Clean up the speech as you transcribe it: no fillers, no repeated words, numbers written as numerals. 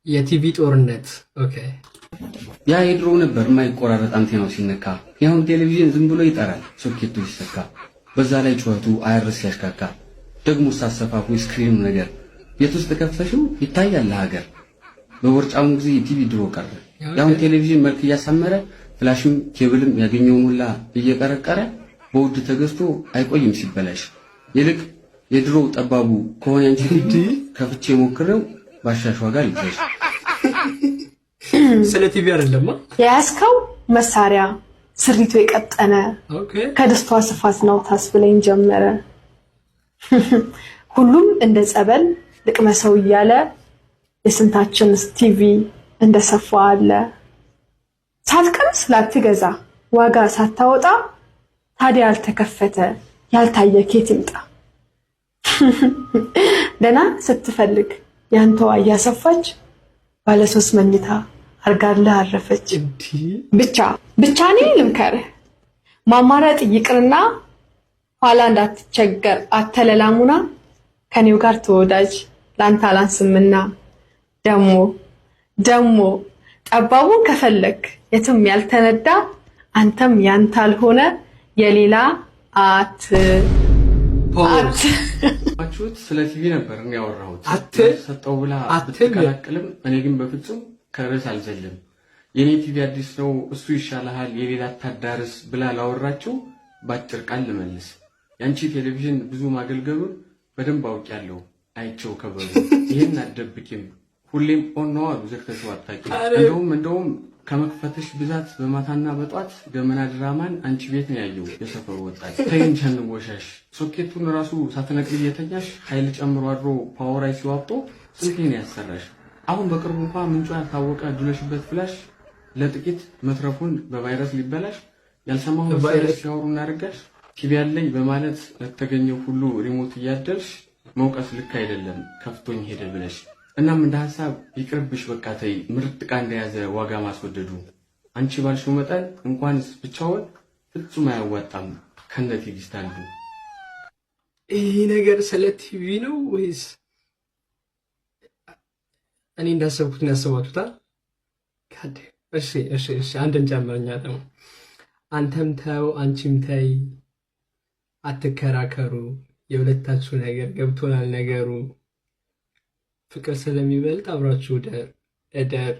የቲቪ ጦርነት ኦኬ። ያ የድሮ ነበር የማይቆራረጥ አንቴናው ሲነካ። ያሁን ቴሌቪዥን ዝም ብሎ ይጠራል ሶኬቱ ሲሰካ። በዛ ላይ ጩኸቱ አይርስ ያሽካካ። ደግሞ ሳሰፋፉ ስክሪኑ ነገር ቤት ውስጥ ከፍተሽው ይታያል ለሀገር። በወርጫሙ ጊዜ ቲቪ ድሮ ቀረ። ያሁን ቴሌቪዥን መልክ እያሳመረ ፍላሽም ኬብልም ያገኘውን ሁላ እየቀረቀረ በውድ ተገዝቶ አይቆይም ሲበላሽ። ይልቅ የድሮ ጠባቡ ከሆነ አንቺ ከፍቼ ሞክሬው ባሻሽ ዋጋ ልትረሽ። ስለ ቲቪ አይደለም የያዝከው መሳሪያ ስሪቱ የቀጠነ ከደስቷ ስፋት ነው ታስብለኝ ጀመረ። ሁሉም እንደ ጸበል ልቅመሰው እያለ የስንታችን ቲቪ እንደሰፋ አለ። ሳትቀምስ ላትገዛ ዋጋ ሳታወጣ ታዲያ ያልተከፈተ ያልታየ ኬት ይምጣ። ደና ስትፈልግ ያንተዋ እያሰፋች ባለ 3 መኝታ አርጋለህ አረፈች። ብቻ እኔ ልምከርህ ማማረጥ ይቅርና ኋላ እንዳትቸገር አተለላሙና ከኔው ጋር ተወዳጅ ላንተ አላንስምና። ደሞ ጠባቡን ከፈለክ የትም ያልተነዳ አንተም ያንተ አልሆነ የሌላ አትማቹት። ስለ ቲቪ ነበር ያወራሁት ሰጠው ብላ አትከላከልም። እኔ ግን በፍጹም ከርዕስ አልዘልም። የኔ ቲቪ አዲስ ነው እሱ ይሻላል የሌላ ታዳርስ ብላ ላወራችሁ ባጭር ቃል ልመልስ። ያንቺ ቴሌቪዥን ብዙ ማገልገሉን በደንብ አውቄያለሁ አይቼው ከበሩ። ይሄን አትደብቂም ሁሌም ኦን ነው አሉ ዘክተሽ አታቂ። እንደውም ከመክፈትሽ ብዛት በማታና በጧት ገመና ድራማን አንቺ ቤት ነው ያየው የሰፈሩ ወጣት። ተይንቸን ወሻሽ ሶኬቱን ራሱ ሳትነቅል እየተኛሽ ኃይል ጨምሮ አድሮ ፓወር አይ ሲዋጥቶ ስንቴን ያሰራሽ። አሁን በቅርቡ እንኳን ምንጩ ያልታወቀ ዱለሽበት ፍላሽ ለጥቂት መትረፉን በቫይረስ ሊበላሽ። ያልሰማው ቫይረስ ሲያወሩና አርጋሽ ቲቪ ያለኝ በማለት ለተገኘው ሁሉ ሪሞት እያደልሽ መውቀስ ልክ አይደለም ከፍቶኝ ሄደ ብለሽ። እናም እንደ ሐሳብ ይቅርብሽ በቃ ተይ ምርጥ ዕቃ እንደያዘ ዋጋ ማስወደዱ። አንቺ ባልሽው መጠን እንኳንስ ብቻውን ፍጹም አያዋጣም ከነ ቲቪ ስታንዱ። ይሄ ነገር ስለ ቲቪ ነው ወይስ እኔ እንዳሰብኩት ነው ያሰባችሁታል? ካደ እሺ አንድን ጨምረኛ ደግሞ አንተም ተው አንቺም ተይ አትከራከሩ፣ የሁለታችሁ ነገር ገብቶናል ነገሩ። ፍቅር ስለሚበልጥ አብራችሁ እደር